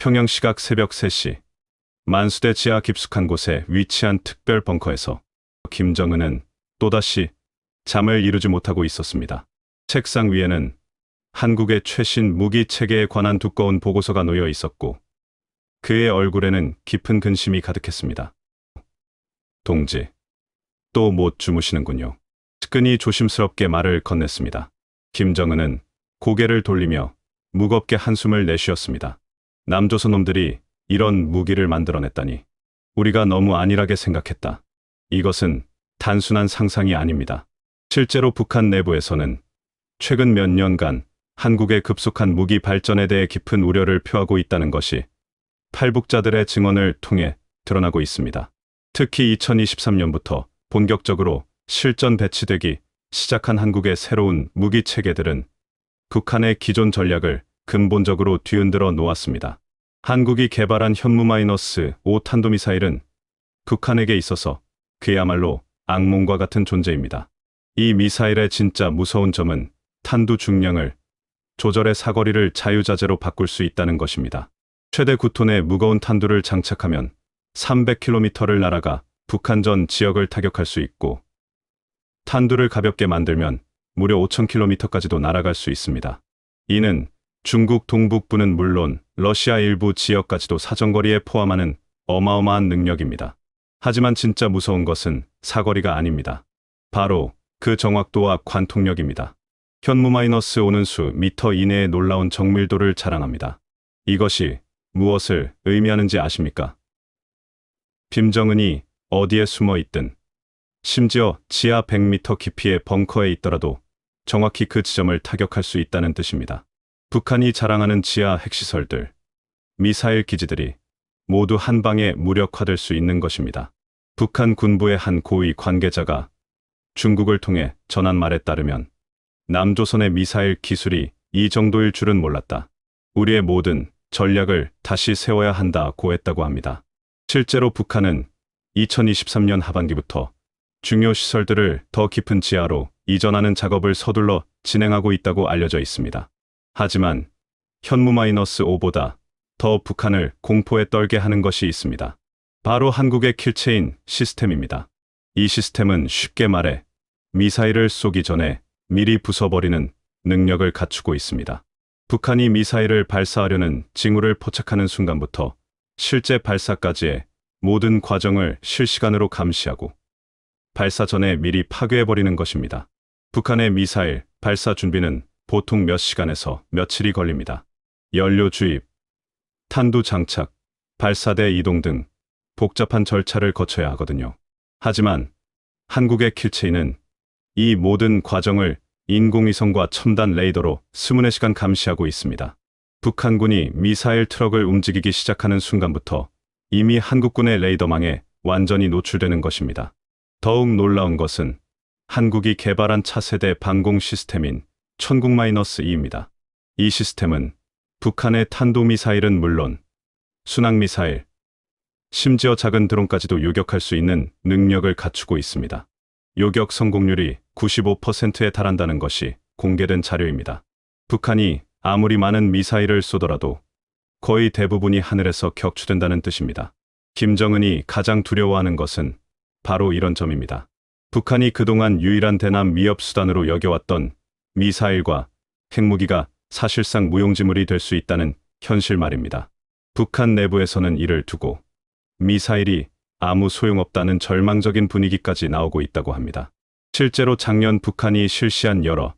평양 시각 새벽 3시, 만수대 지하 깊숙한 곳에 위치한 특별 벙커에서 김정은은 또다시 잠을 이루지 못하고 있었습니다. 책상 위에는 한국의 최신 무기 체계에 관한 두꺼운 보고서가 놓여 있었고 그의 얼굴에는 깊은 근심이 가득했습니다. 동지, 또 못 주무시는군요. 측근이 조심스럽게 말을 건넸습니다. 김정은은 고개를 돌리며 무겁게 한숨을 내쉬었습니다. 남조선 놈들이 이런 무기를 만들어냈다니. 우리가 너무 안일하게 생각했다. 이것은 단순한 상상이 아닙니다. 실제로 북한 내부에서는 최근 몇 년간 한국의 급속한 무기 발전에 대해 깊은 우려를 표하고 있다는 것이 탈북자들의 증언을 통해 드러나고 있습니다. 특히 2023년부터 본격적으로 실전 배치되기 시작한 한국의 새로운 무기 체계들은 북한의 기존 전략을 근본적으로 뒤흔들어 놓았습니다. 한국이 개발한 현무-5 탄도미사일은 북한에게 있어서 그야말로 악몽과 같은 존재입니다. 이 미사일의 진짜 무서운 점은 탄두 중량을 조절해 사거리를 자유자재로 바꿀 수 있다는 것입니다. 최대 9톤의 무거운 탄두를 장착하면 300km를 날아가 북한 전 지역을 타격할 수 있고 탄두를 가볍게 만들면 무려 5000km까지도 날아갈 수 있습니다. 이는 중국 동북부는 물론 러시아 일부 지역까지도 사정거리에 포함하는 어마어마한 능력입니다. 하지만 진짜 무서운 것은 사거리가 아닙니다. 바로 그 정확도와 관통력입니다. 현무-5는 수 미터 이내의 놀라운 정밀도를 자랑합니다. 이것이 무엇을 의미하는지 아십니까? 김정은이 어디에 숨어 있든, 심지어 지하 100m 깊이의 벙커에 있더라도 정확히 그 지점을 타격할 수 있다는 뜻입니다. 북한이 자랑하는 지하 핵시설들, 미사일 기지들이 모두 한 방에 무력화될 수 있는 것입니다. 북한 군부의 한 고위 관계자가 중국을 통해 전한 말에 따르면 남조선의 미사일 기술이 이 정도일 줄은 몰랐다. 우리의 모든 전략을 다시 세워야 한다고 했다고 합니다. 실제로 북한은 2023년 하반기부터 중요 시설들을 더 깊은 지하로 이전하는 작업을 서둘러 진행하고 있다고 알려져 있습니다. 하지만 현무-5보다 더 북한을 공포에 떨게 하는 것이 있습니다. 바로 한국의 킬체인 시스템입니다. 이 시스템은 쉽게 말해 미사일을 쏘기 전에 미리 부숴버리는 능력을 갖추고 있습니다. 북한이 미사일을 발사하려는 징후를 포착하는 순간부터 실제 발사까지의 모든 과정을 실시간으로 감시하고 발사 전에 미리 파괴해버리는 것입니다. 북한의 미사일 발사 준비는 보통 몇 시간에서 며칠이 걸립니다. 연료 주입, 탄두 장착, 발사대 이동 등 복잡한 절차를 거쳐야 하거든요. 하지만 한국의 킬체인은 이 모든 과정을 인공위성과 첨단 레이더로 24시간 감시하고 있습니다. 북한군이 미사일 트럭을 움직이기 시작하는 순간부터 이미 한국군의 레이더망에 완전히 노출되는 것입니다. 더욱 놀라운 것은 한국이 개발한 차세대 방공 시스템인 천국-2입니다. 이 시스템은 북한의 탄도미사일은 물론 순항미사일, 심지어 작은 드론까지도 요격할 수 있는 능력을 갖추고 있습니다. 요격 성공률이 95%에 달한다는 것이 공개된 자료입니다. 북한이 아무리 많은 미사일을 쏘더라도 거의 대부분이 하늘에서 격추된다는 뜻입니다. 김정은이 가장 두려워하는 것은 바로 이런 점입니다. 북한이 그동안 유일한 대남 위협 수단으로 여겨왔던 미사일과 핵무기가 사실상 무용지물이 될 수 있다는 현실 말입니다. 북한 내부에서는 이를 두고 미사일이 아무 소용없다는 절망적인 분위기까지 나오고 있다고 합니다. 실제로 작년 북한이 실시한 여러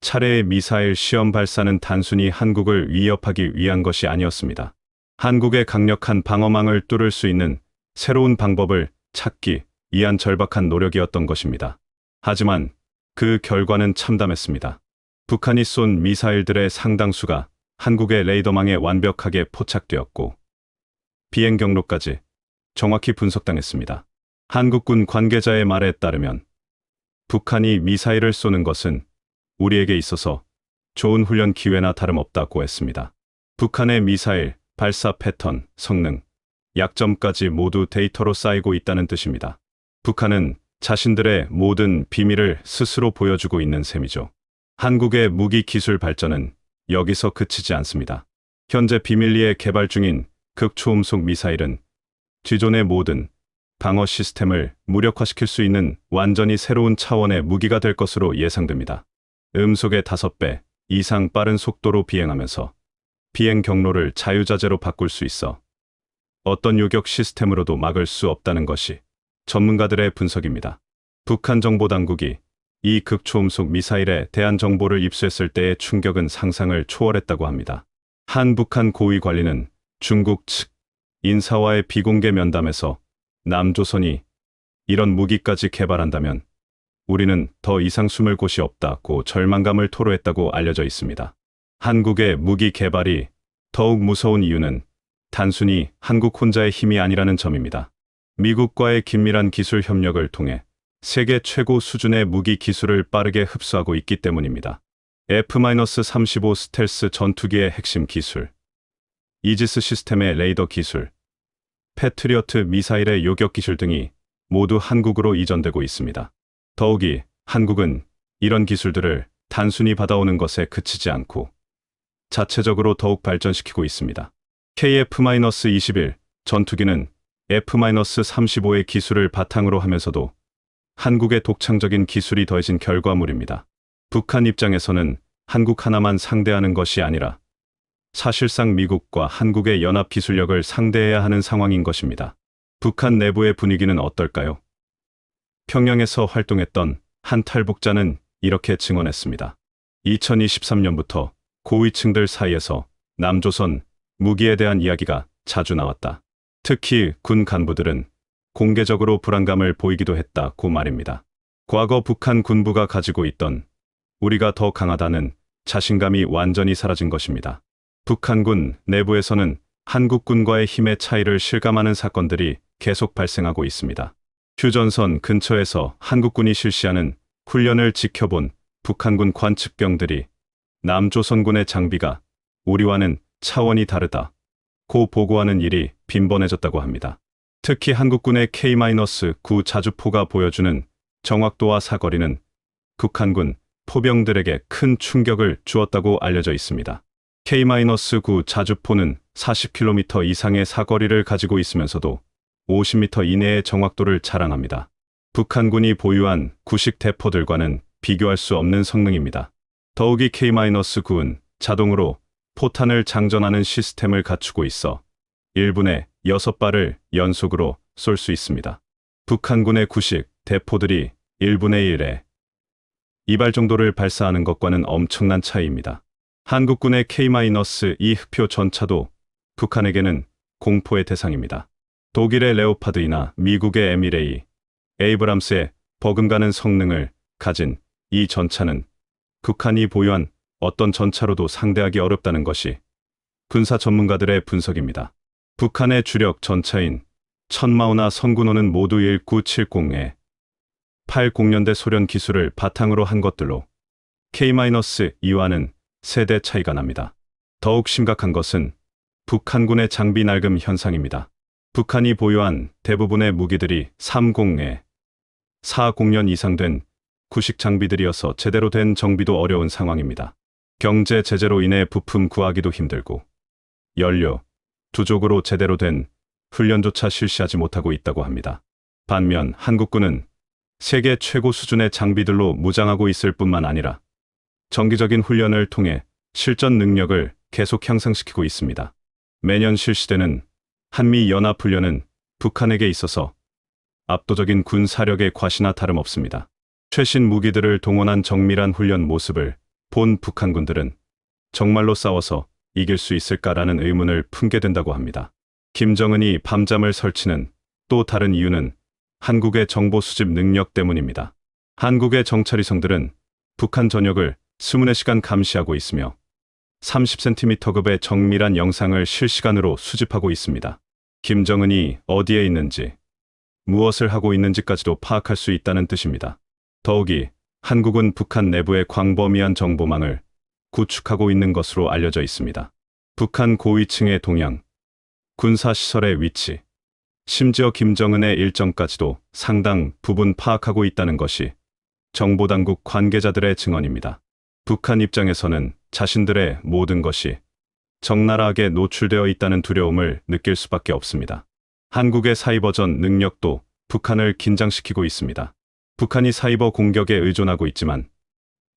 차례의 미사일 시험 발사는 단순히 한국을 위협하기 위한 것이 아니었습니다. 한국의 강력한 방어망을 뚫을 수 있는 새로운 방법을 찾기 위한 절박한 노력이었던 것입니다. 하지만 그 결과는 참담했습니다. 북한이 쏜 미사일들의 상당수가 한국의 레이더망에 완벽하게 포착되었고 비행 경로까지 정확히 분석당했습니다. 한국군 관계자의 말에 따르면 북한이 미사일을 쏘는 것은 우리에게 있어서 좋은 훈련 기회나 다름없다고 했습니다. 북한의 미사일 발사 패턴, 성능, 약점까지 모두 데이터로 쌓이고 있다는 뜻입니다. 북한은 자신들의 모든 비밀을 스스로 보여주고 있는 셈이죠. 한국의 무기 기술 발전은 여기서 그치지 않습니다. 현재 비밀리에 개발 중인 극초음속 미사일은 기존의 모든 방어 시스템을 무력화시킬 수 있는 완전히 새로운 차원의 무기가 될 것으로 예상됩니다. 음속의 5배 이상 빠른 속도로 비행하면서 비행 경로를 자유자재로 바꿀 수 있어 어떤 요격 시스템으로도 막을 수 없다는 것이 전문가들의 분석입니다. 북한 정보당국이 이 극초음속 미사일에 대한 정보를 입수했을 때의 충격은 상상을 초월했다고 합니다. 한 북한 고위 관리는 중국 측 인사와의 비공개 면담에서 남조선이 이런 무기까지 개발한다면 우리는 더 이상 숨을 곳이 없다고 절망감을 토로했다고 알려져 있습니다. 한국의 무기 개발이 더욱 무서운 이유는 단순히 한국 혼자의 힘이 아니라는 점입니다. 미국과의 긴밀한 기술 협력을 통해 세계 최고 수준의 무기 기술을 빠르게 흡수하고 있기 때문입니다. F-35 스텔스 전투기의 핵심 기술, 이지스 시스템의 레이더 기술, 패트리어트 미사일의 요격 기술 등이 모두 한국으로 이전되고 있습니다. 더욱이 한국은 이런 기술들을 단순히 받아오는 것에 그치지 않고 자체적으로 더욱 발전시키고 있습니다. KF-21 전투기는 F-35의 기술을 바탕으로 하면서도 한국의 독창적인 기술이 더해진 결과물입니다. 북한 입장에서는 한국 하나만 상대하는 것이 아니라 사실상 미국과 한국의 연합 기술력을 상대해야 하는 상황인 것입니다. 북한 내부의 분위기는 어떨까요? 평양에서 활동했던 한 탈북자는 이렇게 증언했습니다. 2023년부터 고위층들 사이에서 남조선 무기에 대한 이야기가 자주 나왔다. 특히 군 간부들은 공개적으로 불안감을 보이기도 했다고 말입니다. 과거 북한 군부가 가지고 있던 우리가 더 강하다는 자신감이 완전히 사라진 것입니다. 북한군 내부에서는 한국군과의 힘의 차이를 실감하는 사건들이 계속 발생하고 있습니다. 휴전선 근처에서 한국군이 실시하는 훈련을 지켜본 북한군 관측병들이 남조선군의 장비가 우리와는 차원이 다르다고 보고하는 일이 빈번해졌다고 합니다. 특히 한국군의 K-9 자주포가 보여주는 정확도와 사거리는 북한군 포병들에게 큰 충격을 주었다고 알려져 있습니다. K-9 자주포는 40km 이상의 사거리를 가지고 있으면서도 50m 이내의 정확도를 자랑합니다. 북한군이 보유한 구식 대포들과는 비교할 수 없는 성능입니다. 더욱이 K-9은 자동으로 포탄을 장전하는 시스템을 갖추고 있어 1분에 6발을 연속으로 쏠 수 있습니다. 북한군의 구식 대포들이 1분의 1에 2발 정도를 발사하는 것과는 엄청난 차이입니다. 한국군의 K-2 흑표 전차도 북한에게는 공포의 대상입니다. 독일의 레오파드이나 미국의 M1A, 에이브람스의 버금가는 성능을 가진 이 전차는 북한이 보유한 어떤 전차로도 상대하기 어렵다는 것이 군사 전문가들의 분석입니다. 북한의 주력 전차인 천마호나 성군호는 모두 1970에 80년대 소련 기술을 바탕으로 한 것들로 K-2와는 세대 차이가 납니다. 더욱 심각한 것은 북한군의 장비 낡음 현상입니다. 북한이 보유한 대부분의 무기들이 30에 40년 이상 된 구식 장비들이어서 제대로 된 정비도 어려운 상황입니다. 경제 제재로 인해 부품 구하기도 힘들고 연료, 두족으로 제대로 된 훈련조차 실시하지 못하고 있다고 합니다. 반면 한국군은 세계 최고 수준의 장비들로 무장하고 있을 뿐만 아니라 정기적인 훈련을 통해 실전 능력을 계속 향상시키고 있습니다. 매년 실시되는 한미연합훈련은 북한에게 있어서 압도적인 군 사력의 과시나 다름없습니다. 최신 무기들을 동원한 정밀한 훈련 모습을 본 북한군들은 정말로 싸워서 이길 수 있을까라는 의문을 품게 된다고 합니다. 김정은이 밤잠을 설치는 또 다른 이유는 한국의 정보 수집 능력 때문입니다. 한국의 정찰위성들은 북한 전역을 24시간 감시하고 있으며 30cm급의 정밀한 영상을 실시간으로 수집하고 있습니다. 김정은이 어디에 있는지, 무엇을 하고 있는지까지도 파악할 수 있다는 뜻입니다. 더욱이 한국은 북한 내부의 광범위한 정보망을 구축하고 있는 것으로 알려져 있습니다. 북한 고위층의 동향, 군사시설의 위치, 심지어 김정은의 일정까지도 상당 부분 파악하고 있다는 것이 정보당국 관계자들의 증언입니다. 북한 입장에서는 자신들의 모든 것이 적나라하게 노출되어 있다는 두려움을 느낄 수밖에 없습니다. 한국의 사이버전 능력도 북한을 긴장시키고 있습니다. 북한이 사이버 공격에 의존하고 있지만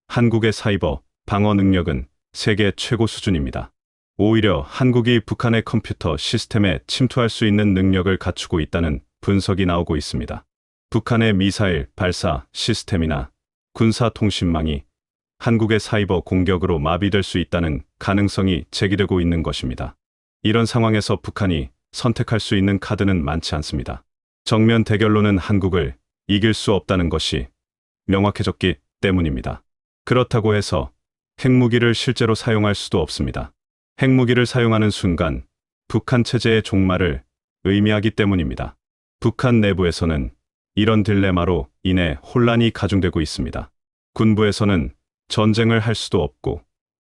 한국의 사이버 방어 능력은 세계 최고 수준입니다. 오히려 한국이 북한의 컴퓨터 시스템에 침투할 수 있는 능력을 갖추고 있다는 분석이 나오고 있습니다. 북한의 미사일 발사 시스템이나 군사통신망이 한국의 사이버 공격으로 마비될 수 있다는 가능성이 제기되고 있는 것입니다. 이런 상황에서 북한이 선택할 수 있는 카드는 많지 않습니다. 정면 대결로는 한국을 이길 수 없다는 것이 명확해졌기 때문입니다. 그렇다고 해서 핵무기를 실제로 사용할 수도 없습니다. 핵무기를 사용하는 순간 북한 체제의 종말을 의미하기 때문입니다. 북한 내부에서는 이런 딜레마로 인해 혼란이 가중되고 있습니다. 군부에서는 전쟁을 할 수도 없고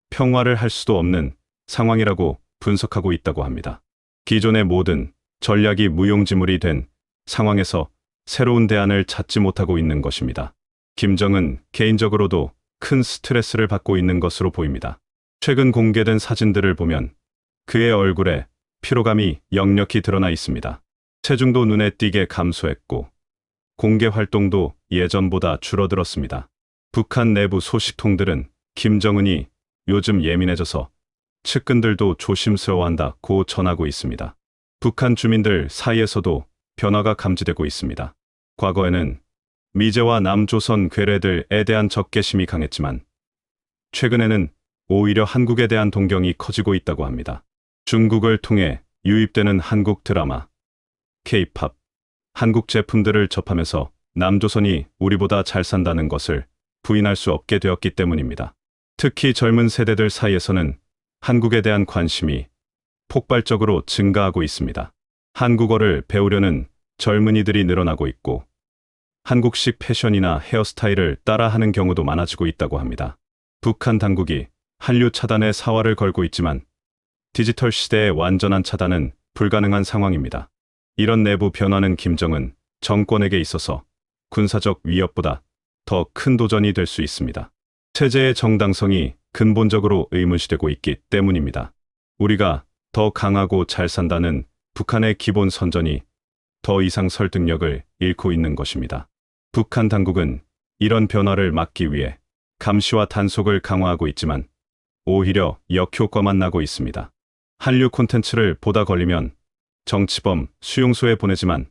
평화를 할 수도 없는 상황이라고 분석하고 있다고 합니다. 기존의 모든 전략이 무용지물이 된 상황에서 새로운 대안을 찾지 못하고 있는 것입니다. 김정은 개인적으로도 큰 스트레스를 받고 있는 것으로 보입니다. 최근 공개된 사진들을 보면 그의 얼굴에 피로감이 역력히 드러나 있습니다. 체중도 눈에 띄게 감소했고 공개 활동도 예전보다 줄어들었습니다. 북한 내부 소식통들은 김정은이 요즘 예민해져서 측근들도 조심스러워한다고 전하고 있습니다. 북한 주민들 사이에서도 변화가 감지되고 있습니다. 과거에는 미제와 남조선 괴뢰들에 대한 적개심이 강했지만 최근에는 오히려 한국에 대한 동경이 커지고 있다고 합니다. 중국을 통해 유입되는 한국 드라마, K-팝, 한국 제품들을 접하면서 남조선이 우리보다 잘 산다는 것을 부인할 수 없게 되었기 때문입니다. 특히 젊은 세대들 사이에서는 한국에 대한 관심이 폭발적으로 증가하고 있습니다. 한국어를 배우려는 젊은이들이 늘어나고 있고 한국식 패션이나 헤어스타일을 따라하는 경우도 많아지고 있다고 합니다. 북한 당국이 한류 차단에 사활을 걸고 있지만 디지털 시대의 완전한 차단은 불가능한 상황입니다. 이런 내부 변화는 김정은 정권에게 있어서 군사적 위협보다 더 큰 도전이 될 수 있습니다. 체제의 정당성이 근본적으로 의문시되고 있기 때문입니다. 우리가 더 강하고 잘 산다는 북한의 기본 선전이 더 이상 설득력을 잃고 있는 것입니다. 북한 당국은 이런 변화를 막기 위해 감시와 단속을 강화하고 있지만 오히려 역효과만 나고 있습니다. 한류 콘텐츠를 보다 걸리면 정치범 수용소에 보내지만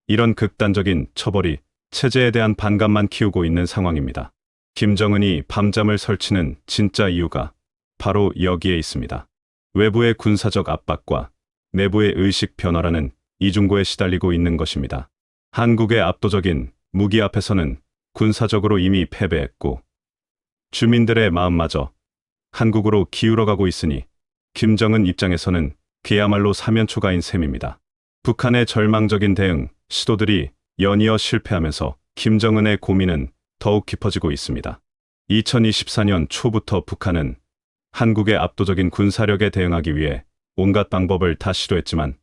이런 극단적인 처벌이 체제에 대한 반감만 키우고 있는 상황입니다. 김정은이 밤잠을 설치는 진짜 이유가 바로 여기에 있습니다. 외부의 군사적 압박과 내부의 의식 변화라는 이중고에 시달리고 있는 것입니다. 한국의 압도적인 무기 앞에서는 군사적으로 이미 패배했고 주민들의 마음마저 한국으로 기울어가고 있으니 김정은 입장에서는 그야말로 사면초가인 셈입니다. 북한의 절망적인 대응 시도들이 연이어 실패하면서 김정은의 고민은 더욱 깊어지고 있습니다. 2024년 초부터 북한은 한국의 압도적인 군사력에 대응하기 위해 온갖 방법을 다 시도했지만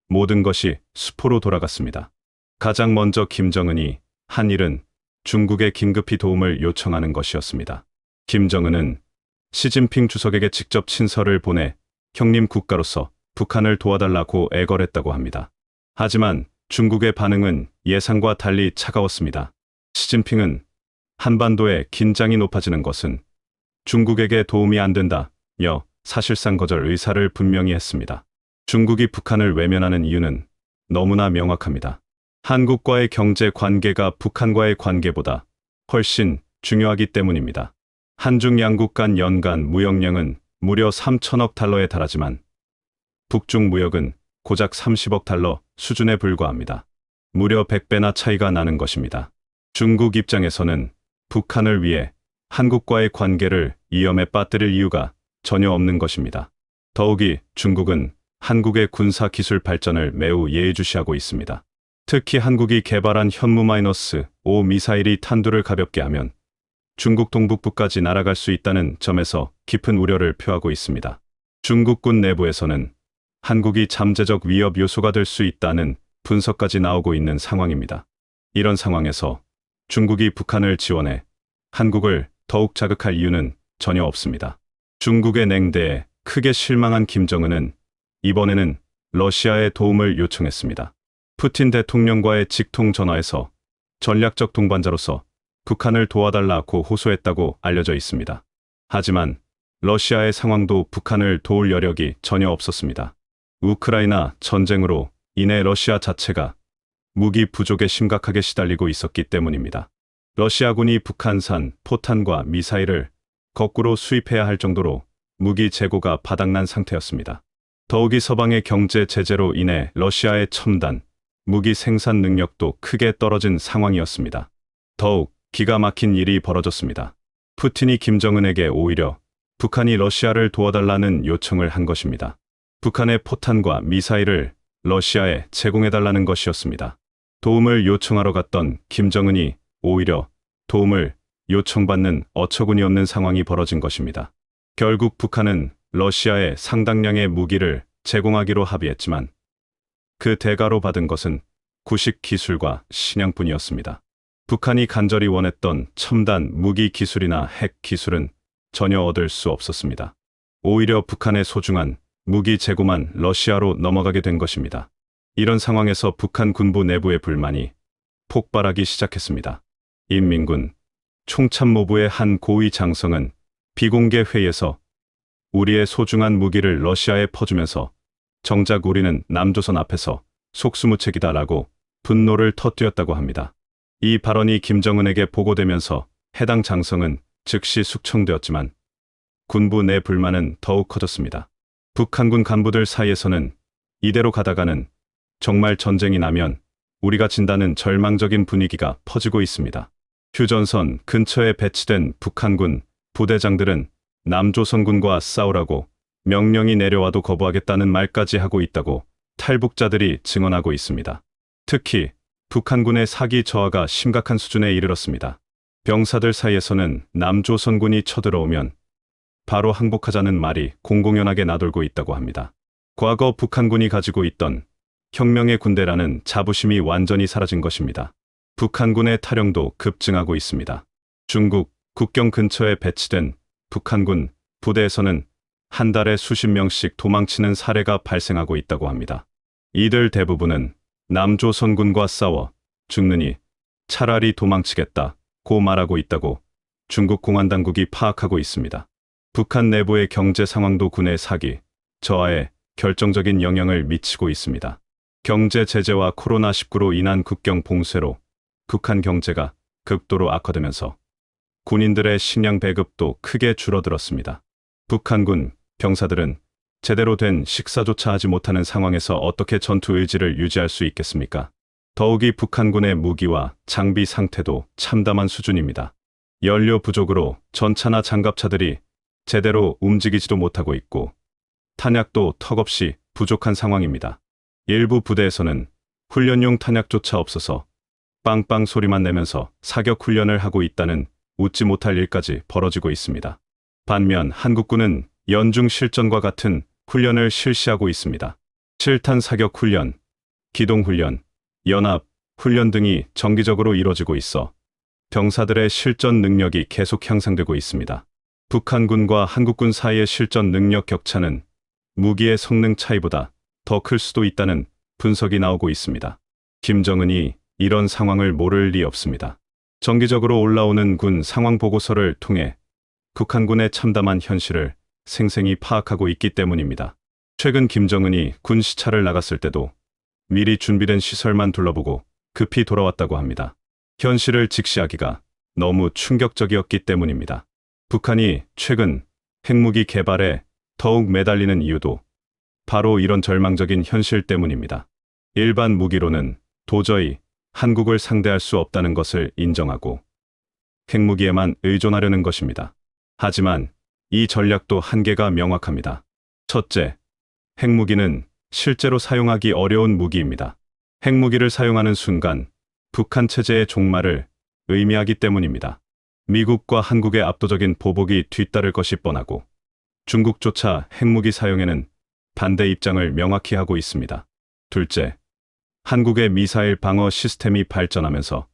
모든 것이 수포로 돌아갔습니다. 가장 먼저 김정은이 한 일은 중국에 긴급히 도움을 요청하는 것이었습니다. 김정은은 시진핑 주석에게 직접 친서를 보내 형님 국가로서 북한을 도와달라고 애걸했다고 합니다. 하지만 중국의 반응은 예상과 달리 차가웠습니다. 시진핑은 한반도의 긴장이 높아지는 것은 중국에게 도움이 안 된다며 사실상 거절 의사를 분명히 했습니다. 중국이 북한을 외면하는 이유는 너무나 명확합니다. 한국과의 경제 관계가 북한과의 관계보다 훨씬 중요하기 때문입니다. 한중 양국 간 연간 무역량은 무려 3천억 달러에 달하지만 북중 무역은 고작 30억 달러 수준에 불과합니다. 무려 100배나 차이가 나는 것입니다. 중국 입장에서는 북한을 위해 한국과의 관계를 위험에 빠뜨릴 이유가 전혀 없는 것입니다. 더욱이 중국은 한국의 군사 기술 발전을 매우 예의주시하고 있습니다. 특히 한국이 개발한 현무-5 미사일이 탄두를 가볍게 하면 중국 동북부까지 날아갈 수 있다는 점에서 깊은 우려를 표하고 있습니다. 중국군 내부에서는 한국이 잠재적 위협 요소가 될 수 있다는 분석까지 나오고 있는 상황입니다. 이런 상황에서 중국이 북한을 지원해 한국을 더욱 자극할 이유는 전혀 없습니다. 중국의 냉대에 크게 실망한 김정은은 이번에는 러시아의 도움을 요청했습니다. 푸틴 대통령과의 직통 전화에서 전략적 동반자로서 북한을 도와달라고 호소했다고 알려져 있습니다. 하지만 러시아의 상황도 북한을 도울 여력이 전혀 없었습니다. 우크라이나 전쟁으로 인해 러시아 자체가 무기 부족에 심각하게 시달리고 있었기 때문입니다. 러시아군이 북한산 포탄과 미사일을 거꾸로 수입해야 할 정도로 무기 재고가 바닥난 상태였습니다. 더욱이 서방의 경제 제재로 인해 러시아의 첨단 무기 생산 능력도 크게 떨어진 상황이었습니다. 더욱 기가 막힌 일이 벌어졌습니다. 푸틴이 김정은에게 오히려 북한이 러시아를 도와달라는 요청을 한 것입니다. 북한의 포탄과 미사일을 러시아에 제공해달라는 것이었습니다. 도움을 요청하러 갔던 김정은이 오히려 도움을 요청받는 어처구니 없는 상황이 벌어진 것입니다. 결국 북한은 러시아에 상당량의 무기를 제공하기로 합의했지만 그 대가로 받은 것은 구식 기술과 식량뿐이었습니다. 북한이 간절히 원했던 첨단 무기 기술이나 핵 기술은 전혀 얻을 수 없었습니다. 오히려 북한의 소중한 무기 재고만 러시아로 넘어가게 된 것입니다. 이런 상황에서 북한 군부 내부의 불만이 폭발하기 시작했습니다. 인민군 총참모부의 한 고위 장성은 비공개 회의에서 우리의 소중한 무기를 러시아에 퍼주면서 정작 우리는 남조선 앞에서 속수무책이다라고 분노를 터뜨렸다고 합니다. 이 발언이 김정은에게 보고되면서 해당 장성은 즉시 숙청되었지만 군부 내 불만은 더욱 커졌습니다. 북한군 간부들 사이에서는 이대로 가다가는 정말 전쟁이 나면 우리가 진다는 절망적인 분위기가 퍼지고 있습니다. 휴전선 근처에 배치된 북한군 부대장들은 남조선군과 싸우라고 명령이 내려와도 거부하겠다는 말까지 하고 있다고 탈북자들이 증언하고 있습니다. 특히 북한군의 사기 저하가 심각한 수준에 이르렀습니다. 병사들 사이에서는 남조선군이 쳐들어오면 바로 항복하자는 말이 공공연하게 나돌고 있다고 합니다. 과거 북한군이 가지고 있던 혁명의 군대라는 자부심이 완전히 사라진 것입니다. 북한군의 탈영도 급증하고 있습니다. 중국 국경 근처에 배치된 북한군 부대에서는 한 달에 수십 명씩 도망치는 사례가 발생하고 있다고 합니다. 이들 대부분은 남조선군과 싸워 죽느니 차라리 도망치겠다고 말하고 있다고 중국 공안당국이 파악하고 있습니다. 북한 내부의 경제 상황도 군의 사기, 저하에 결정적인 영향을 미치고 있습니다. 경제 제재와 코로나19로 인한 국경 봉쇄로 북한 경제가 극도로 악화되면서 군인들의 식량 배급도 크게 줄어들었습니다. 북한군 병사들은 제대로 된 식사조차 하지 못하는 상황에서 어떻게 전투 의지를 유지할 수 있겠습니까? 더욱이 북한군의 무기와 장비 상태도 참담한 수준입니다. 연료 부족으로 전차나 장갑차들이 제대로 움직이지도 못하고 있고 탄약도 턱없이 부족한 상황입니다. 일부 부대에서는 훈련용 탄약조차 없어서 빵빵 소리만 내면서 사격 훈련을 하고 있다는 웃지 못할 일까지 벌어지고 있습니다. 반면 한국군은 연중 실전과 같은 훈련을 실시하고 있습니다. 실탄 사격 훈련, 기동 훈련, 연합 훈련 등이 정기적으로 이뤄지고 있어 병사들의 실전 능력이 계속 향상되고 있습니다. 북한군과 한국군 사이의 실전 능력 격차는 무기의 성능 차이보다 더 클 수도 있다는 분석이 나오고 있습니다. 김정은이 이런 상황을 모를 리 없습니다. 정기적으로 올라오는 군 상황 보고서를 통해 북한군의 참담한 현실을 생생히 파악하고 있기 때문입니다. 최근 김정은이 군 시찰을 나갔을 때도 미리 준비된 시설만 둘러보고 급히 돌아왔다고 합니다. 현실을 직시하기가 너무 충격적이었기 때문입니다. 북한이 최근 핵무기 개발에 더욱 매달리는 이유도 바로 이런 절망적인 현실 때문입니다. 일반 무기로는 도저히 한국을 상대할 수 없다는 것을 인정하고 핵무기에만 의존하려는 것입니다. 하지만 이 전략도 한계가 명확합니다. 첫째, 핵무기는 실제로 사용하기 어려운 무기입니다. 핵무기를 사용하는 순간 북한 체제의 종말을 의미하기 때문입니다. 미국과 한국의 압도적인 보복이 뒤따를 것이 뻔하고 중국조차 핵무기 사용에는 반대 입장을 명확히 하고 있습니다. 둘째, 한국의 미사일 방어 시스템이 발전하면서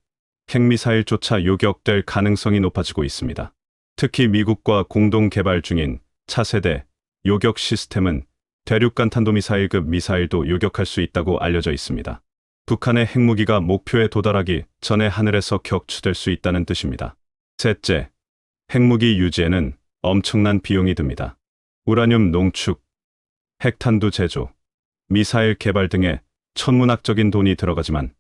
핵미사일조차 요격될 가능성이 높아지고 있습니다. 특히 미국과 공동 개발 중인 차세대 요격 시스템은 대륙간 탄도미사일급 미사일도 요격할 수 있다고 알려져 있습니다. 북한의 핵무기가 목표에 도달하기 전에 하늘에서 격추될 수 있다는 뜻입니다. 셋째, 핵무기 유지에는 엄청난 비용이 듭니다. 우라늄 농축, 핵탄두 제조, 미사일 개발 등에 천문학적인 돈이 들어가지만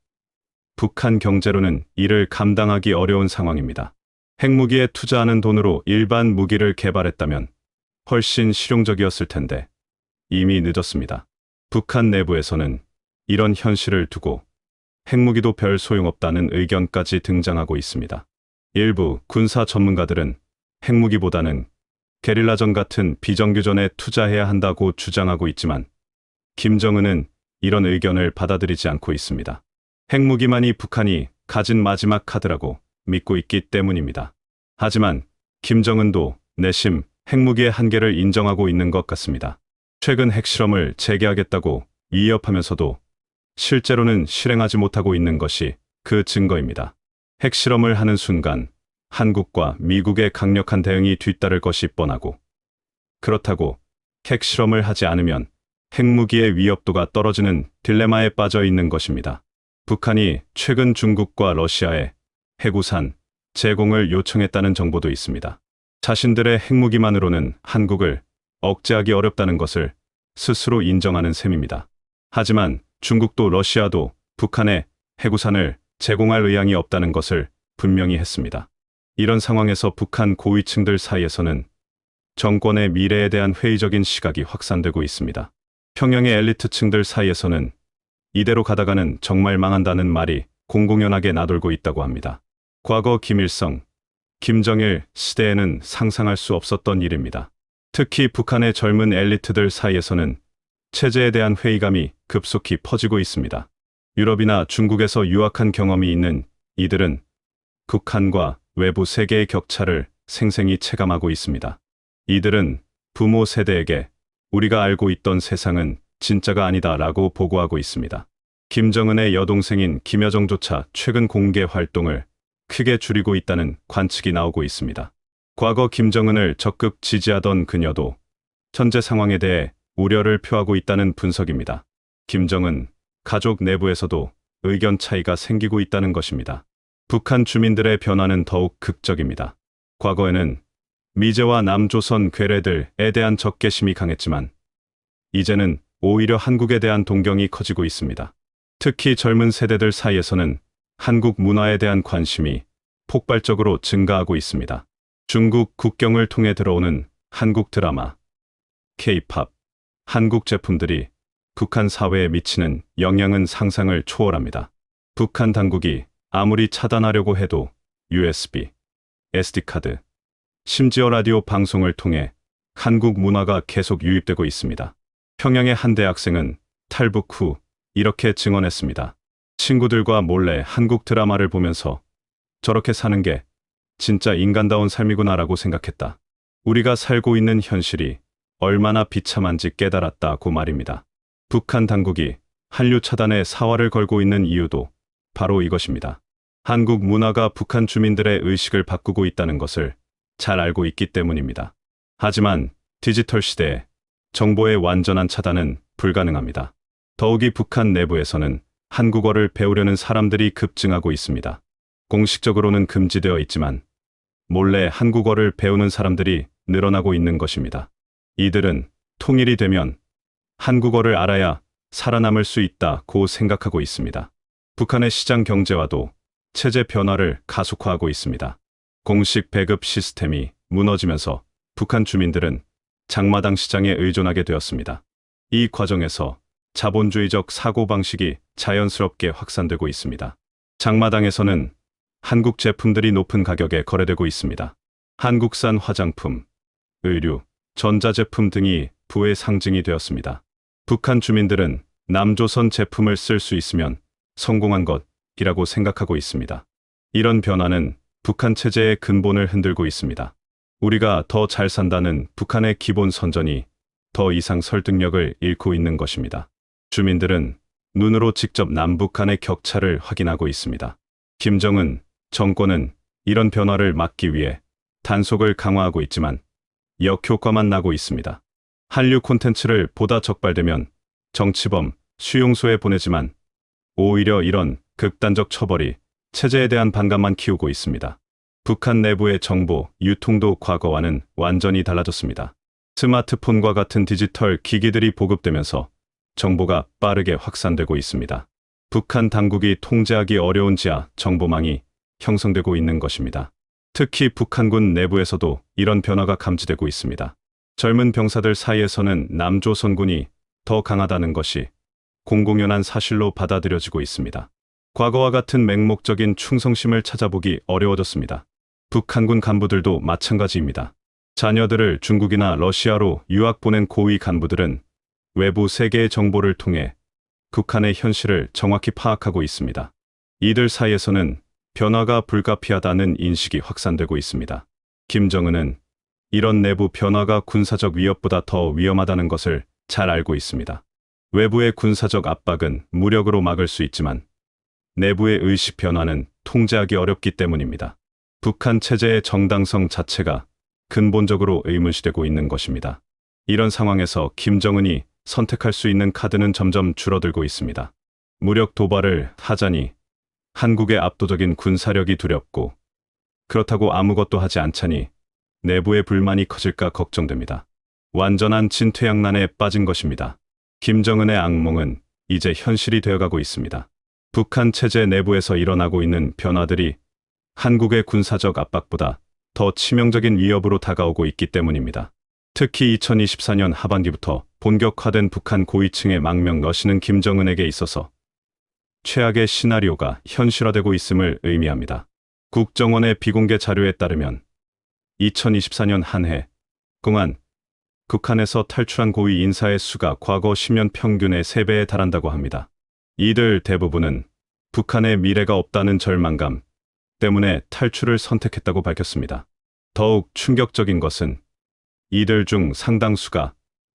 북한 경제로는 이를 감당하기 어려운 상황입니다. 핵무기에 투자하는 돈으로 일반 무기를 개발했다면 훨씬 실용적이었을 텐데 이미 늦었습니다. 북한 내부에서는 이런 현실을 두고 핵무기도 별 소용없다는 의견까지 등장하고 있습니다. 일부 군사 전문가들은 핵무기보다는 게릴라전 같은 비정규전에 투자해야 한다고 주장하고 있지만 김정은은 이런 의견을 받아들이지 않고 있습니다. 핵무기만이 북한이 가진 마지막 카드라고 믿고 있기 때문입니다. 하지만 김정은도 내심 핵무기의 한계를 인정하고 있는 것 같습니다. 최근 핵실험을 재개하겠다고 위협하면서도 실제로는 실행하지 못하고 있는 것이 그 증거입니다. 핵실험을 하는 순간 한국과 미국의 강력한 대응이 뒤따를 것이 뻔하고, 그렇다고 핵실험을 하지 않으면 핵무기의 위협도가 떨어지는 딜레마에 빠져 있는 것입니다. 북한이 최근 중국과 러시아에 핵우산 제공을 요청했다는 정보도 있습니다. 자신들의 핵무기만으로는 한국을 억제하기 어렵다는 것을 스스로 인정하는 셈입니다. 하지만 중국도 러시아도 북한에 핵우산을 제공할 의향이 없다는 것을 분명히 했습니다. 이런 상황에서 북한 고위층들 사이에서는 정권의 미래에 대한 회의적인 시각이 확산되고 있습니다. 평양의 엘리트층들 사이에서는 이대로 가다가는 정말 망한다는 말이 공공연하게 나돌고 있다고 합니다. 과거 김일성, 김정일 시대에는 상상할 수 없었던 일입니다. 특히 북한의 젊은 엘리트들 사이에서는 체제에 대한 회의감이 급속히 퍼지고 있습니다. 유럽이나 중국에서 유학한 경험이 있는 이들은 북한과 외부 세계의 격차를 생생히 체감하고 있습니다. 이들은 부모 세대에게 우리가 알고 있던 세상은 진짜가 아니다라고 보고하고 있습니다. 김정은의 여동생인 김여정조차 최근 공개 활동을 크게 줄이고 있다는 관측이 나오고 있습니다. 과거 김정은을 적극 지지하던 그녀도 현재 상황에 대해 우려를 표하고 있다는 분석입니다. 김정은 가족 내부에서도 의견 차이가 생기고 있다는 것입니다. 북한 주민들의 변화는 더욱 극적입니다. 과거에는 미제와 남조선 괴뢰들에 대한 적개심이 강했지만 이제는 오히려 한국에 대한 동경이 커지고 있습니다. 특히 젊은 세대들 사이에서는 한국 문화에 대한 관심이 폭발적으로 증가하고 있습니다. 중국 국경을 통해 들어오는 한국 드라마, K-팝, 한국 제품들이 북한 사회에 미치는 영향은 상상을 초월합니다. 북한 당국이 아무리 차단하려고 해도 USB, SD카드, 심지어 라디오 방송을 통해 한국 문화가 계속 유입되고 있습니다. 평양의 한 대학생은 탈북 후 이렇게 증언했습니다. 친구들과 몰래 한국 드라마를 보면서 저렇게 사는 게 진짜 인간다운 삶이구나라고 생각했다. 우리가 살고 있는 현실이 얼마나 비참한지 깨달았다고 말입니다. 북한 당국이 한류 차단에 사활을 걸고 있는 이유도 바로 이것입니다. 한국 문화가 북한 주민들의 의식을 바꾸고 있다는 것을 잘 알고 있기 때문입니다. 하지만 디지털 시대에 정보의 완전한 차단은 불가능합니다. 더욱이 북한 내부에서는 한국어를 배우려는 사람들이 급증하고 있습니다. 공식적으로는 금지되어 있지만 몰래 한국어를 배우는 사람들이 늘어나고 있는 것입니다. 이들은 통일이 되면 한국어를 알아야 살아남을 수 있다고 생각하고 있습니다. 북한의 시장 경제와도 체제 변화를 가속화하고 있습니다. 공식 배급 시스템이 무너지면서 북한 주민들은 장마당 시장에 의존하게 되었습니다. 이 과정에서 자본주의적 사고방식이 자연스럽게 확산되고 있습니다. 장마당에서는 한국 제품들이 높은 가격에 거래되고 있습니다. 한국산 화장품, 의류, 전자제품 등이 부의 상징이 되었습니다. 북한 주민들은 남조선 제품을 쓸 수 있으면 성공한 것이라고 생각하고 있습니다. 이런 변화는 북한 체제의 근본을 흔들고 있습니다. 우리가 더 잘 산다는 북한의 기본 선전이 더 이상 설득력을 잃고 있는 것입니다. 주민들은 눈으로 직접 남북 간의 격차를 확인하고 있습니다. 김정은 정권은 이런 변화를 막기 위해 단속을 강화하고 있지만 역효과만 나고 있습니다. 한류 콘텐츠를 보다 적발되면 정치범, 수용소에 보내지만 오히려 이런 극단적 처벌이 체제에 대한 반감만 키우고 있습니다. 북한 내부의 정보, 유통도 과거와는 완전히 달라졌습니다. 스마트폰과 같은 디지털 기기들이 보급되면서 정보가 빠르게 확산되고 있습니다. 북한 당국이 통제하기 어려운 지하 정보망이 형성되고 있는 것입니다. 특히 북한군 내부에서도 이런 변화가 감지되고 있습니다. 젊은 병사들 사이에서는 남조선군이 더 강하다는 것이 공공연한 사실로 받아들여지고 있습니다. 과거와 같은 맹목적인 충성심을 찾아보기 어려워졌습니다. 북한군 간부들도 마찬가지입니다. 자녀들을 중국이나 러시아로 유학 보낸 고위 간부들은 외부 세계의 정보를 통해 북한의 현실을 정확히 파악하고 있습니다. 이들 사이에서는 변화가 불가피하다는 인식이 확산되고 있습니다. 김정은은 이런 내부 변화가 군사적 위협보다 더 위험하다는 것을 잘 알고 있습니다. 외부의 군사적 압박은 무력으로 막을 수 있지만 내부의 의식 변화는 통제하기 어렵기 때문입니다. 북한 체제의 정당성 자체가 근본적으로 의문시되고 있는 것입니다. 이런 상황에서 김정은이 선택할 수 있는 카드는 점점 줄어들고 있습니다. 무력 도발을 하자니 한국의 압도적인 군사력이 두렵고 그렇다고 아무것도 하지 않자니 내부의 불만이 커질까 걱정됩니다. 완전한 진퇴양난에 빠진 것입니다. 김정은의 악몽은 이제 현실이 되어가고 있습니다. 북한 체제 내부에서 일어나고 있는 변화들이 한국의 군사적 압박보다 더 치명적인 위협으로 다가오고 있기 때문입니다. 특히 2024년 하반기부터 본격화된 북한 고위층의 망명 러시는 김정은에게 있어서 최악의 시나리오가 현실화되고 있음을 의미합니다. 국정원의 비공개 자료에 따르면 2024년 한 해 동안 북한에서 탈출한 고위 인사의 수가 과거 10년 평균의 3배에 달한다고 합니다. 이들 대부분은 북한의 미래가 없다는 절망감 때문에 탈출을 선택했다고 밝혔습니다. 더욱 충격적인 것은 이들 중 상당수가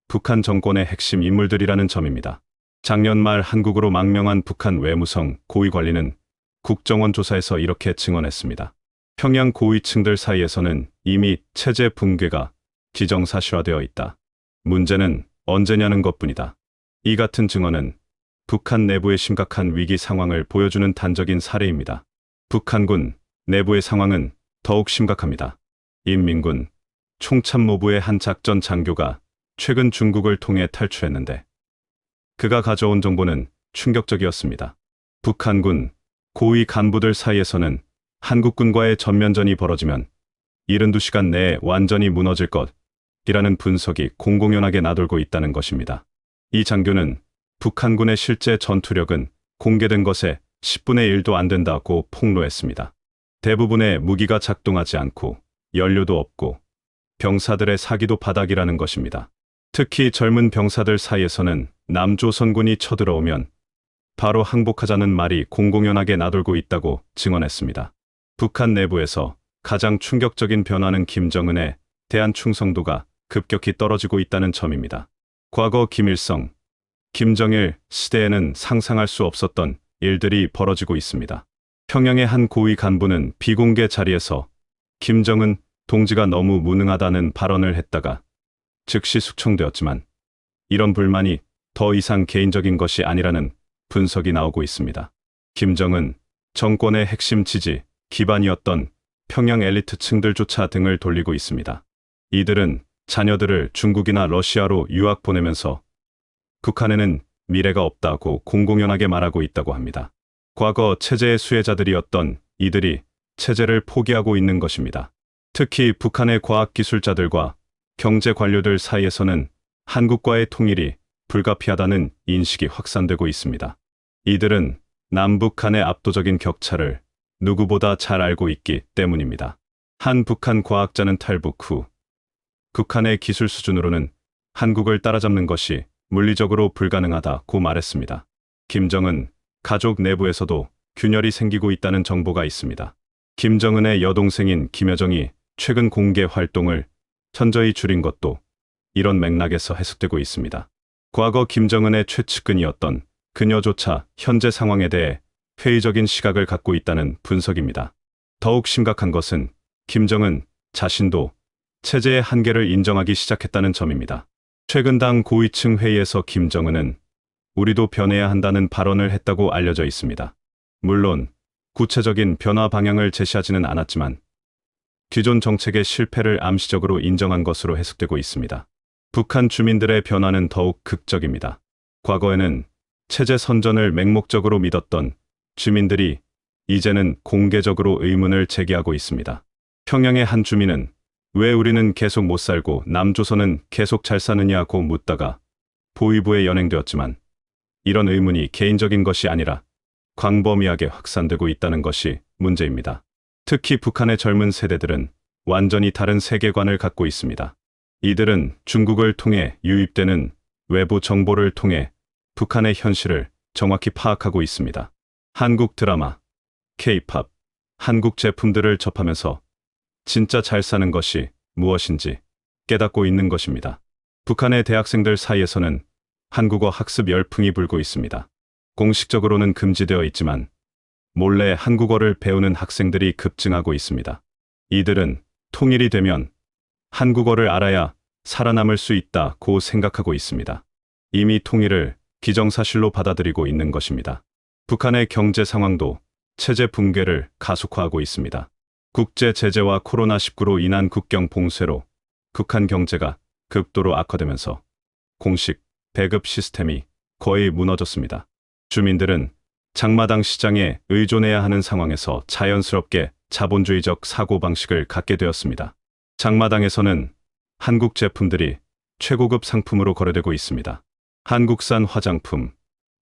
북한 정권의 핵심 인물들이라는 점입니다. 작년 말 한국으로 망명한 북한 외무성 고위 관리는 국정원 조사에서 이렇게 증언했습니다. 평양 고위층들 사이에서는 이미 체제 붕괴가 기정사실화되어 있다. 문제는 언제냐는 것뿐이다. 이 같은 증언은 북한 내부의 심각한 위기 상황을 보여주는 단적인 사례입니다. 북한군 내부의 상황은 더욱 심각합니다. 인민군 총참모부의 한 작전 장교가 최근 중국을 통해 탈출했는데 그가 가져온 정보는 충격적이었습니다. 북한군 고위 간부들 사이에서는 한국군과의 전면전이 벌어지면 72시간 내에 완전히 무너질 것이라는 분석이 공공연하게 나돌고 있다는 것입니다. 이 장교는 북한군의 실제 전투력은 공개된 것에 10분의 1도 안 된다고 폭로했습니다. 대부분의 무기가 작동하지 않고 연료도 없고 병사들의 사기도 바닥이라는 것입니다. 특히 젊은 병사들 사이에서는 남조선군이 쳐들어오면 바로 항복하자는 말이 공공연하게 나돌고 있다고 증언했습니다. 북한 내부에서 가장 충격적인 변화는 김정은에 대한 충성도가 급격히 떨어지고 있다는 점입니다. 과거 김일성, 김정일 시대에는 상상할 수 없었던 일들이 벌어지고 있습니다. 평양의 한 고위 간부는 비공개 자리에서 김정은 동지가 너무 무능하다는 발언을 했다가 즉시 숙청되었지만 이런 불만이 더 이상 개인적인 것이 아니라는 분석이 나오고 있습니다. 김정은 정권의 핵심 지지 기반이었던 평양 엘리트층들조차 등을 돌리고 있습니다. 이들은 자녀들을 중국이나 러시아로 유학 보내면서 북한에는 미래가 없다고 공공연하게 말하고 있다고 합니다. 과거 체제의 수혜자들이었던 이들이 체제를 포기하고 있는 것입니다. 특히 북한의 과학기술자들과 경제 관료들 사이에서는 한국과의 통일이 불가피하다는 인식이 확산되고 있습니다. 이들은 남북 간의 압도적인 격차를 누구보다 잘 알고 있기 때문입니다. 한 북한 과학자는 탈북 후 북한의 기술 수준으로는 한국을 따라잡는 것이 물리적으로 불가능하다고 말했습니다. 김정은 가족 내부에서도 균열이 생기고 있다는 정보가 있습니다. 김정은의 여동생인 김여정이 최근 공개 활동을 현저히 줄인 것도 이런 맥락에서 해석되고 있습니다. 과거 김정은의 최측근이었던 그녀조차 현재 상황에 대해 회의적인 시각을 갖고 있다는 분석입니다. 더욱 심각한 것은 김정은 자신도 체제의 한계를 인정하기 시작했다는 점입니다. 최근 당 고위층 회의에서 김정은은 우리도 변해야 한다는 발언을 했다고 알려져 있습니다. 물론 구체적인 변화 방향을 제시하지는 않았지만 기존 정책의 실패를 암시적으로 인정한 것으로 해석되고 있습니다. 북한 주민들의 변화는 더욱 극적입니다. 과거에는 체제 선전을 맹목적으로 믿었던 주민들이 이제는 공개적으로 의문을 제기하고 있습니다. 평양의 한 주민은 왜 우리는 계속 못 살고 남조선은 계속 잘 사느냐고 묻다가 보위부에 연행되었지만 이런 의문이 개인적인 것이 아니라 광범위하게 확산되고 있다는 것이 문제입니다. 특히 북한의 젊은 세대들은 완전히 다른 세계관을 갖고 있습니다. 이들은 중국을 통해 유입되는 외부 정보를 통해 북한의 현실을 정확히 파악하고 있습니다. 한국 드라마, K-팝, 한국 제품들을 접하면서 진짜 잘 사는 것이 무엇인지 깨닫고 있는 것입니다. 북한의 대학생들 사이에서는 한국어 학습 열풍이 불고 있습니다. 공식적으로는 금지되어 있지만 몰래 한국어를 배우는 학생들이 급증하고 있습니다. 이들은 통일이 되면 한국어를 알아야 살아남을 수 있다고 생각하고 있습니다. 이미 통일을 기정사실로 받아들이고 있는 것입니다. 북한의 경제 상황도 체제 붕괴를 가속화하고 있습니다. 국제 제재와 코로나19로 인한 국경 봉쇄로 북한 경제가 극도로 악화되면서 공식 배급 시스템이 거의 무너졌습니다. 주민들은 장마당 시장에 의존해야 하는 상황에서 자연스럽게 자본주의적 사고방식을 갖게 되었습니다. 장마당에서는 한국 제품들이 최고급 상품으로 거래되고 있습니다. 한국산 화장품,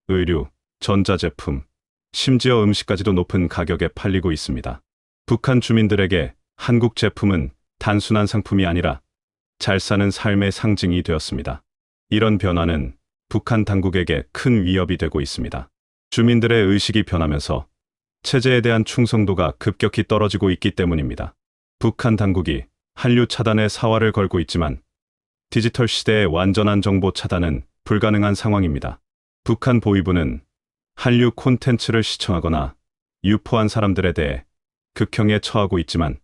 의류, 전자제품, 심지어 음식까지도 높은 가격에 팔리고 있습니다. 북한 주민들에게 한국 제품은 단순한 상품이 아니라 잘 사는 삶의 상징이 되었습니다. 이런 변화는 북한 당국에게 큰 위협이 되고 있습니다. 주민들의 의식이 변하면서 체제에 대한 충성도가 급격히 떨어지고 있기 때문입니다. 북한 당국이 한류 차단에 사활을 걸고 있지만 디지털 시대의 완전한 정보 차단은 불가능한 상황입니다. 북한 보위부는 한류 콘텐츠를 시청하거나 유포한 사람들에 대해 극형에 처하고 있지만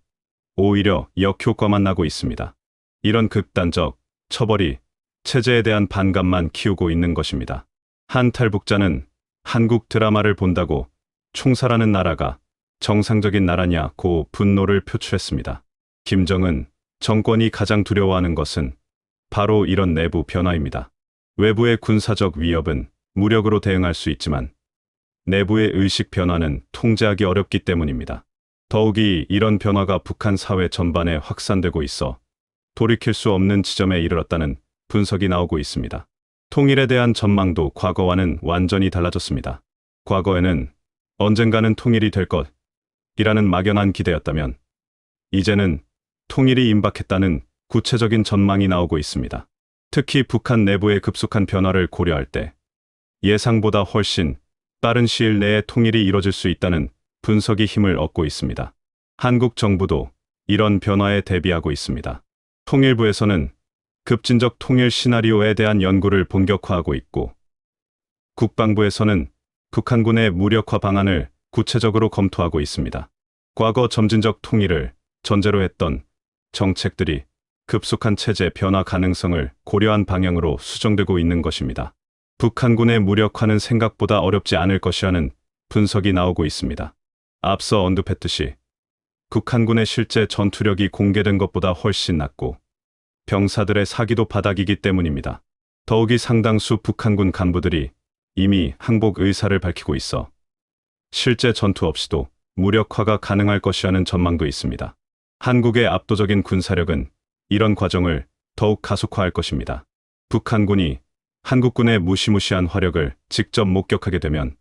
오히려 역효과만 나고 있습니다. 이런 극단적 처벌이 체제에 대한 반감만 키우고 있는 것입니다. 한 탈북자는 한국 드라마를 본다고 총살하는 나라가 정상적인 나라냐고 분노를 표출했습니다. 김정은 정권이 가장 두려워하는 것은 바로 이런 내부 변화입니다. 외부의 군사적 위협은 무력으로 대응할 수 있지만 내부의 의식 변화는 통제하기 어렵기 때문입니다. 더욱이 이런 변화가 북한 사회 전반에 확산되고 있어 돌이킬 수 없는 지점에 이르렀다는 분석이 나오고 있습니다. 통일에 대한 전망도 과거와는 완전히 달라졌습니다. 과거에는 언젠가는 통일이 될 것이라는 막연한 기대였다면 이제는 통일이 임박했다는 구체적인 전망이 나오고 있습니다. 특히 북한 내부의 급속한 변화를 고려할 때 예상보다 훨씬 빠른 시일 내에 통일이 이뤄질 수 있다는 분석이 힘을 얻고 있습니다. 한국 정부도 이런 변화에 대비하고 있습니다. 통일부에서는 급진적 통일 시나리오에 대한 연구를 본격화하고 있고 국방부에서는 북한군의 무력화 방안을 구체적으로 검토하고 있습니다. 과거 점진적 통일을 전제로 했던 정책들이 급속한 체제 변화 가능성을 고려한 방향으로 수정되고 있는 것입니다. 북한군의 무력화는 생각보다 어렵지 않을 것이라는 분석이 나오고 있습니다. 앞서 언급했듯이 북한군의 실제 전투력이 공개된 것보다 훨씬 낮고 병사들의 사기도 바닥이기 때문입니다. 더욱이 상당수 북한군 간부들이 이미 항복 의사를 밝히고 있어 실제 전투 없이도 무력화가 가능할 것이라는 전망도 있습니다. 한국의 압도적인 군사력은 이런 과정을 더욱 가속화할 것입니다. 북한군이 한국군의 무시무시한 화력을 직접 목격하게 되면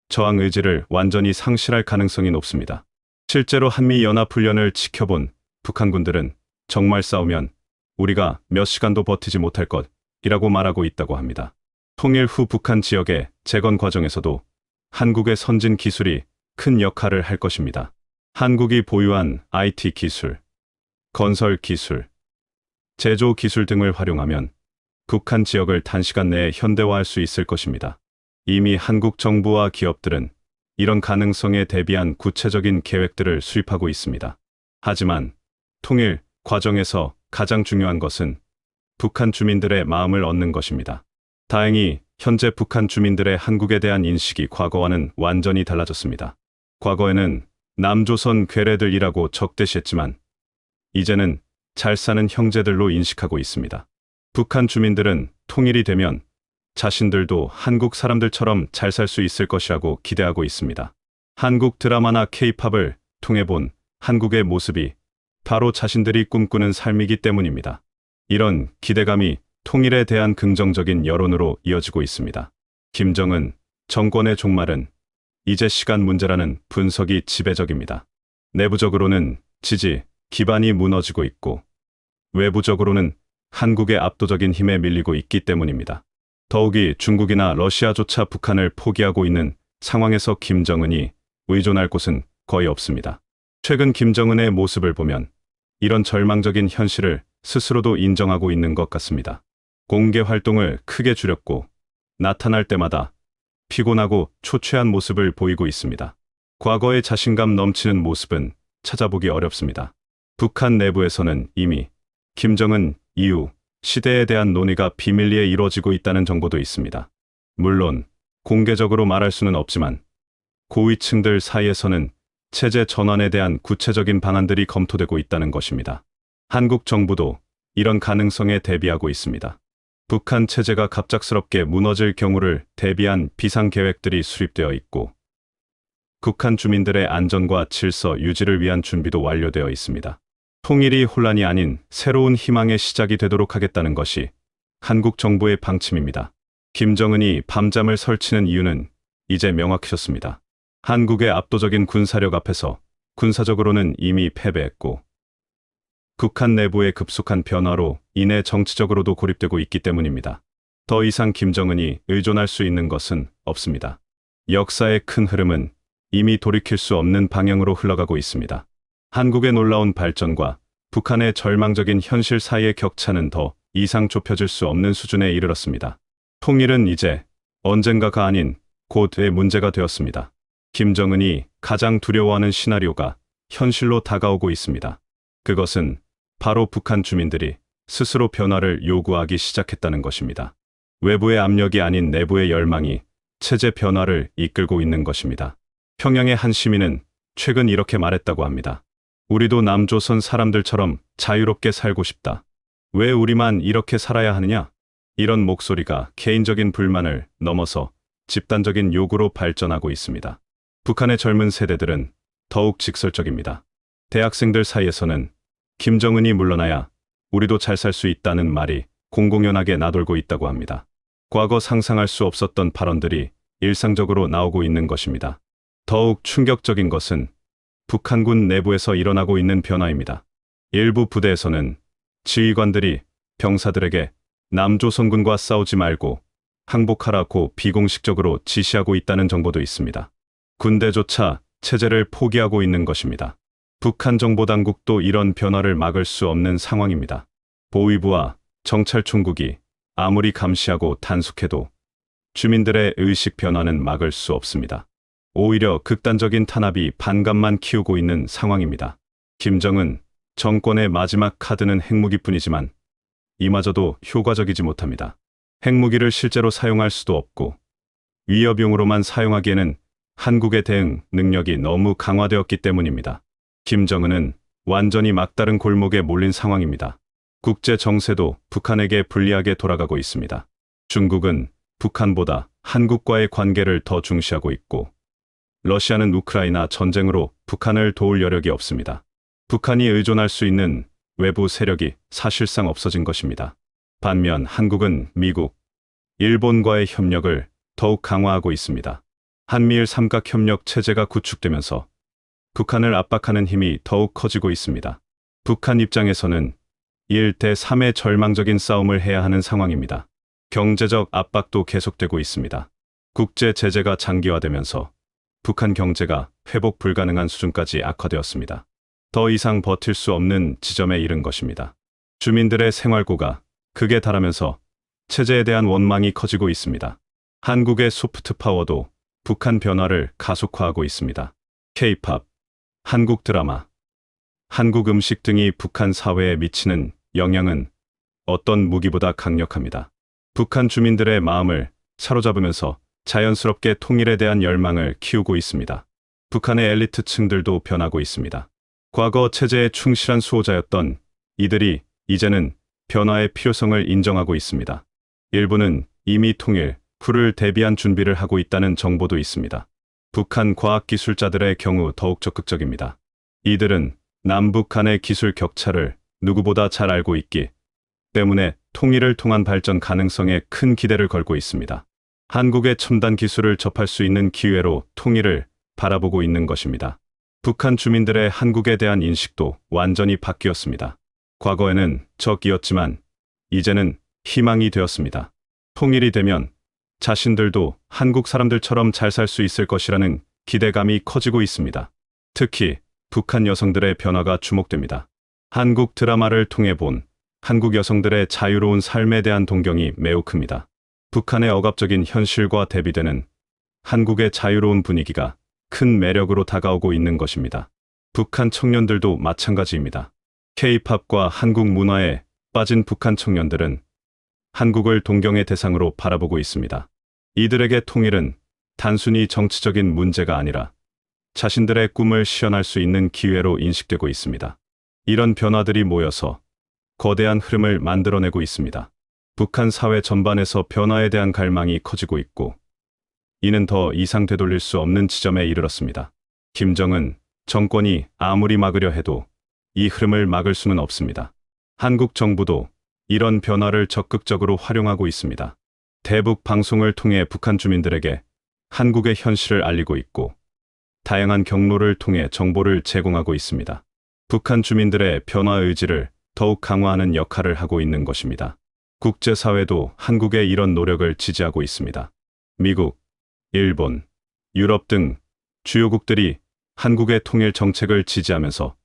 저항 의지를 완전히 상실할 가능성이 높습니다. 실제로 한미연합훈련을 지켜본 북한군들은 정말 싸우면 우리가 몇 시간도 버티지 못할 것이라고 말하고 있다고 합니다. 통일 후 북한 지역의 재건 과정에서도 한국의 선진 기술이 큰 역할을 할 것입니다. 한국이 보유한 IT 기술, 건설 기술, 제조 기술 등을 활용하면 북한 지역을 단시간 내에 현대화할 수 있을 것입니다. 이미 한국 정부와 기업들은 이런 가능성에 대비한 구체적인 계획들을 수립하고 있습니다. 하지만 통일 과정에서 가장 중요한 것은 북한 주민들의 마음을 얻는 것입니다. 다행히 현재 북한 주민들의 한국에 대한 인식이 과거와는 완전히 달라졌습니다. 과거에는 남조선 괴뢰들이라고 적대시했지만 이제는 잘 사는 형제들로 인식하고 있습니다. 북한 주민들은 통일이 되면 자신들도 한국 사람들처럼 잘 살 수 있을 것이라고 기대하고 있습니다. 한국 드라마나 K-팝을 통해 본 한국의 모습이 바로 자신들이 꿈꾸는 삶이기 때문입니다. 이런 기대감이 통일에 대한 긍정적인 여론으로 이어지고 있습니다. 김정은 정권의 종말은 이제 시간 문제라는 분석이 지배적입니다. 내부적으로는 지지 기반이 무너지고 있고 외부적으로는 한국의 압도적인 힘에 밀리고 있기 때문입니다. 더욱이 중국이나 러시아조차 북한을 포기하고 있는 상황에서 김정은이 의존할 곳은 거의 없습니다. 최근 김정은의 모습을 보면 이런 절망적인 현실을 스스로도 인정하고 있는 것 같습니다. 공개 활동을 크게 줄였고 나타날 때마다 피곤하고 초췌한 모습을 보이고 있습니다. 과거의 자신감 넘치는 모습은 찾아보기 어렵습니다. 북한 내부에서는 이미 김정은 이후 시대에 대한 논의가 비밀리에 이루어지고 있다는 정보도 있습니다. 물론 공개적으로 말할 수는 없지만 고위층들 사이에서는 체제 전환에 대한 구체적인 방안들이 검토되고 있다는 것입니다. 한국 정부도 이런 가능성에 대비하고 있습니다. 북한 체제가 갑작스럽게 무너질 경우를 대비한 비상계획들이 수립되어 있고 북한 주민들의 안전과 질서 유지를 위한 준비도 완료되어 있습니다. 통일이 혼란이 아닌 새로운 희망의 시작이 되도록 하겠다는 것이 한국 정부의 방침입니다. 김정은이 밤잠을 설치는 이유는 이제 명확해졌습니다. 한국의 압도적인 군사력 앞에서 군사적으로는 이미 패배했고 북한 내부의 급속한 변화로 인해 정치적으로도 고립되고 있기 때문입니다. 더 이상 김정은이 의존할 수 있는 것은 없습니다. 역사의 큰 흐름은 이미 돌이킬 수 없는 방향으로 흘러가고 있습니다. 한국의 놀라운 발전과 북한의 절망적인 현실 사이의 격차는 더 이상 좁혀질 수 없는 수준에 이르렀습니다. 통일은 이제 언젠가가 아닌 곧의 문제가 되었습니다. 김정은이 가장 두려워하는 시나리오가 현실로 다가오고 있습니다. 그것은 바로 북한 주민들이 스스로 변화를 요구하기 시작했다는 것입니다. 외부의 압력이 아닌 내부의 열망이 체제 변화를 이끌고 있는 것입니다. 평양의 한 시민은 최근 이렇게 말했다고 합니다. 우리도 남조선 사람들처럼 자유롭게 살고 싶다. 왜 우리만 이렇게 살아야 하느냐? 이런 목소리가 개인적인 불만을 넘어서 집단적인 요구로 발전하고 있습니다. 북한의 젊은 세대들은 더욱 직설적입니다. 대학생들 사이에서는 김정은이 물러나야 우리도 잘 살 수 있다는 말이 공공연하게 나돌고 있다고 합니다. 과거 상상할 수 없었던 발언들이 일상적으로 나오고 있는 것입니다. 더욱 충격적인 것은 북한군 내부에서 일어나고 있는 변화입니다. 일부 부대에서는 지휘관들이 병사들에게 남조선군과 싸우지 말고 항복하라고 비공식적으로 지시하고 있다는 정보도 있습니다. 군대조차 체제를 포기하고 있는 것입니다. 북한 정보당국도 이런 변화를 막을 수 없는 상황입니다. 보위부와 정찰총국이 아무리 감시하고 단속해도 주민들의 의식 변화는 막을 수 없습니다. 오히려 극단적인 탄압이 반감만 키우고 있는 상황입니다. 김정은 정권의 마지막 카드는 핵무기뿐이지만 이마저도 효과적이지 못합니다. 핵무기를 실제로 사용할 수도 없고 위협용으로만 사용하기에는 한국의 대응 능력이 너무 강화되었기 때문입니다. 김정은은 완전히 막다른 골목에 몰린 상황입니다. 국제 정세도 북한에게 불리하게 돌아가고 있습니다. 중국은 북한보다 한국과의 관계를 더 중시하고 있고 러시아는 우크라이나 전쟁으로 북한을 도울 여력이 없습니다. 북한이 의존할 수 있는 외부 세력이 사실상 없어진 것입니다. 반면 한국은 미국, 일본과의 협력을 더욱 강화하고 있습니다. 한미일 삼각협력 체제가 구축되면서 북한을 압박하는 힘이 더욱 커지고 있습니다. 북한 입장에서는 1대 3의 절망적인 싸움을 해야 하는 상황입니다. 경제적 압박도 계속되고 있습니다. 국제 제재가 장기화되면서 북한 경제가 회복 불가능한 수준까지 악화되었습니다. 더 이상 버틸 수 없는 지점에 이른 것입니다. 주민들의 생활고가 극에 달하면서 체제에 대한 원망이 커지고 있습니다. 한국의 소프트 파워도 북한 변화를 가속화하고 있습니다. K-팝, 한국 드라마, 한국 음식 등이 북한 사회에 미치는 영향은 어떤 무기보다 강력합니다. 북한 주민들의 마음을 사로잡으면서 자연스럽게 통일에 대한 열망을 키우고 있습니다. 북한의 엘리트층들도 변하고 있습니다. 과거 체제에 충실한 수호자였던 이들이 이제는 변화의 필요성을 인정하고 있습니다. 일부는 이미 통일 후를 대비한 준비를 하고 있다는 정보도 있습니다. 북한 과학기술자들의 경우 더욱 적극적입니다. 이들은 남북 간의 기술 격차를 누구보다 잘 알고 있기 때문에 통일을 통한 발전 가능성에 큰 기대를 걸고 있습니다. 한국의 첨단 기술을 접할 수 있는 기회로 통일을 바라보고 있는 것입니다. 북한 주민들의 한국에 대한 인식도 완전히 바뀌었습니다. 과거에는 적이었지만 이제는 희망이 되었습니다. 통일이 되면 자신들도 한국 사람들처럼 잘 살 수 있을 것이라는 기대감이 커지고 있습니다. 특히 북한 여성들의 변화가 주목됩니다. 한국 드라마를 통해 본 한국 여성들의 자유로운 삶에 대한 동경이 매우 큽니다. 북한의 억압적인 현실과 대비되는 한국의 자유로운 분위기가 큰 매력으로 다가오고 있는 것입니다. 북한 청년들도 마찬가지입니다. K-팝과 한국 문화에 빠진 북한 청년들은 한국을 동경의 대상으로 바라보고 있습니다. 이들에게 통일은 단순히 정치적인 문제가 아니라 자신들의 꿈을 실현할 수 있는 기회로 인식되고 있습니다. 이런 변화들이 모여서 거대한 흐름을 만들어내고 있습니다. 북한 사회 전반에서 변화에 대한 갈망이 커지고 있고 이는 더 이상 되돌릴 수 없는 지점에 이르렀습니다. 김정은 정권이 아무리 막으려 해도 이 흐름을 막을 수는 없습니다. 한국 정부도 이런 변화를 적극적으로 활용하고 있습니다. 대북 방송을 통해 북한 주민들에게 한국의 현실을 알리고 있고 다양한 경로를 통해 정보를 제공하고 있습니다. 북한 주민들의 변화 의지를 더욱 강화하는 역할을 하고 있는 것입니다. 국제사회도 한국의 이런 노력을 지지하고 있습니다. 미국, 일본, 유럽 등 주요국들이 한국의 통일 정책을 지지하면서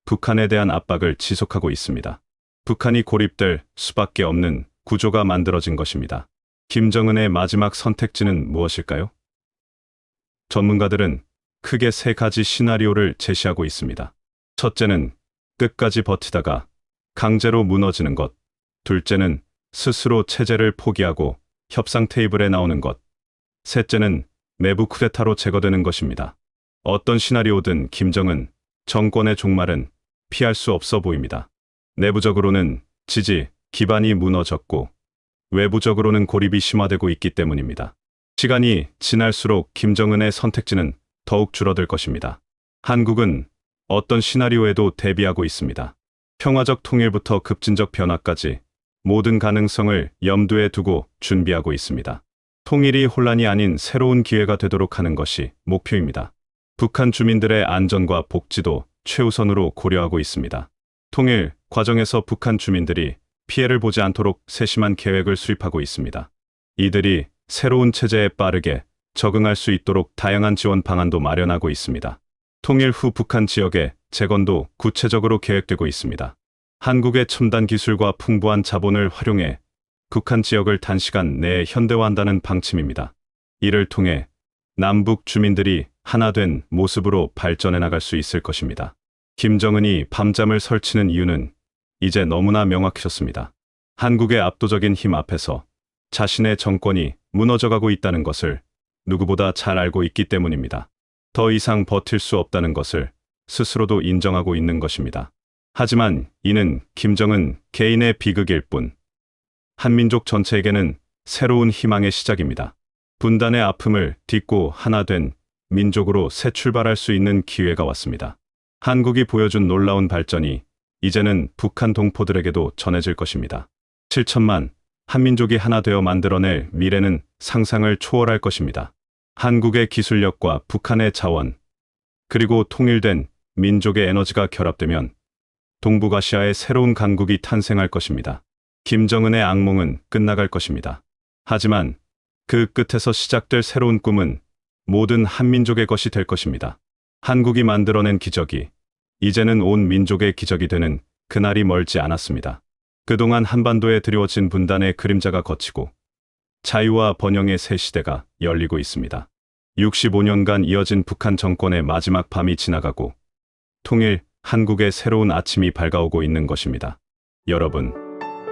북한에 대한 압박을 지속하고 있습니다. 북한이 고립될 수밖에 없는 구조가 만들어진 것입니다. 김정은의 마지막 선택지는 무엇일까요? 전문가들은 크게 세 가지 시나리오를 제시하고 있습니다. 첫째는 끝까지 버티다가 강제로 무너지는 것. 둘째는 스스로 체제를 포기하고 협상 테이블에 나오는 것. 셋째는 내부 쿠데타로 제거되는 것입니다. 어떤 시나리오든 김정은 정권의 종말은 피할 수 없어 보입니다. 내부적으로는 지지 기반이 무너졌고 외부적으로는 고립이 심화되고 있기 때문입니다. 시간이 지날수록 김정은의 선택지는 더욱 줄어들 것입니다. 한국은 어떤 시나리오에도 대비하고 있습니다. 평화적 통일부터 급진적 변화까지 모든 가능성을 염두에 두고 준비하고 있습니다. 통일이 혼란이 아닌 새로운 기회가 되도록 하는 것이 목표입니다. 북한 주민들의 안전과 복지도 최우선으로 고려하고 있습니다. 통일 과정에서 북한 주민들이 피해를 보지 않도록 세심한 계획을 수립하고 있습니다. 이들이 새로운 체제에 빠르게 적응할 수 있도록 다양한 지원 방안도 마련하고 있습니다. 통일 후 북한 지역의 재건도 구체적으로 계획되고 있습니다. 한국의 첨단 기술과 풍부한 자본을 활용해 북한 지역을 단시간 내에 현대화한다는 방침입니다. 이를 통해 남북 주민들이 하나 된 모습으로 발전해 나갈 수 있을 것입니다. 김정은이 밤잠을 설치는 이유는 이제 너무나 명확해졌습니다. 한국의 압도적인 힘 앞에서 자신의 정권이 무너져가고 있다는 것을 누구보다 잘 알고 있기 때문입니다. 더 이상 버틸 수 없다는 것을 스스로도 인정하고 있는 것입니다. 하지만 이는 김정은 개인의 비극일 뿐, 한민족 전체에게는 새로운 희망의 시작입니다. 분단의 아픔을 딛고 하나 된 민족으로 새 출발할 수 있는 기회가 왔습니다. 한국이 보여준 놀라운 발전이 이제는 북한 동포들에게도 전해질 것입니다. 7천만 한민족이 하나 되어 만들어낼 미래는 상상을 초월할 것입니다. 한국의 기술력과 북한의 자원, 그리고 통일된 민족의 에너지가 결합되면 동북아시아의 새로운 강국이 탄생할 것입니다. 김정은의 악몽은 끝나갈 것입니다. 하지만 그 끝에서 시작될 새로운 꿈은 모든 한민족의 것이 될 것입니다. 한국이 만들어낸 기적이 이제는 온 민족의 기적이 되는 그날이 멀지 않았습니다. 그동안 한반도에 드리워진 분단의 그림자가 걷히고 자유와 번영의 새 시대가 열리고 있습니다. 65년간 이어진 북한 정권의 마지막 밤이 지나가고 통일 한국의 새로운 아침이 밝아오고 있는 것입니다. 여러분,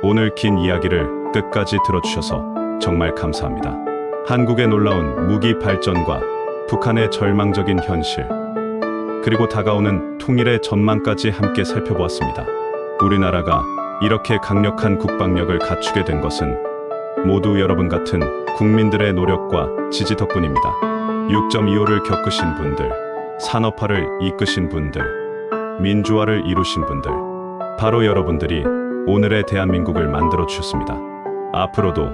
오늘 긴 이야기를 끝까지 들어주셔서 정말 감사합니다. 한국의 놀라운 무기 발전과 북한의 절망적인 현실, 그리고 다가오는 통일의 전망까지 함께 살펴보았습니다. 우리나라가 이렇게 강력한 국방력을 갖추게 된 것은 모두 여러분 같은 국민들의 노력과 지지 덕분입니다. 6.25를 겪으신 분들, 산업화를 이끄신 분들, 민주화를 이루신 분들, 바로 여러분들이 오늘의 대한민국을 만들어 주셨습니다. 앞으로도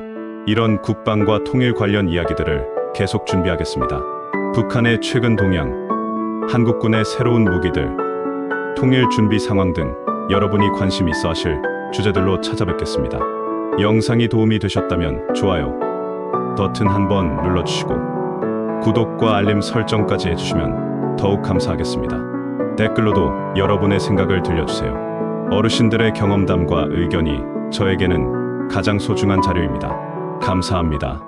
이런 국방과 통일 관련 이야기들을 계속 준비하겠습니다. 북한의 최근 동향, 한국군의 새로운 무기들, 통일 준비 상황 등 여러분이 관심 있어 하실 주제들로 찾아뵙겠습니다. 영상이 도움이 되셨다면 좋아요 버튼 한번 눌러주시고 구독과 알림 설정까지 해주시면 더욱 감사하겠습니다. 댓글로도 여러분의 생각을 들려주세요. 어르신들의 경험담과 의견이 저에게는 가장 소중한 자료입니다. 감사합니다.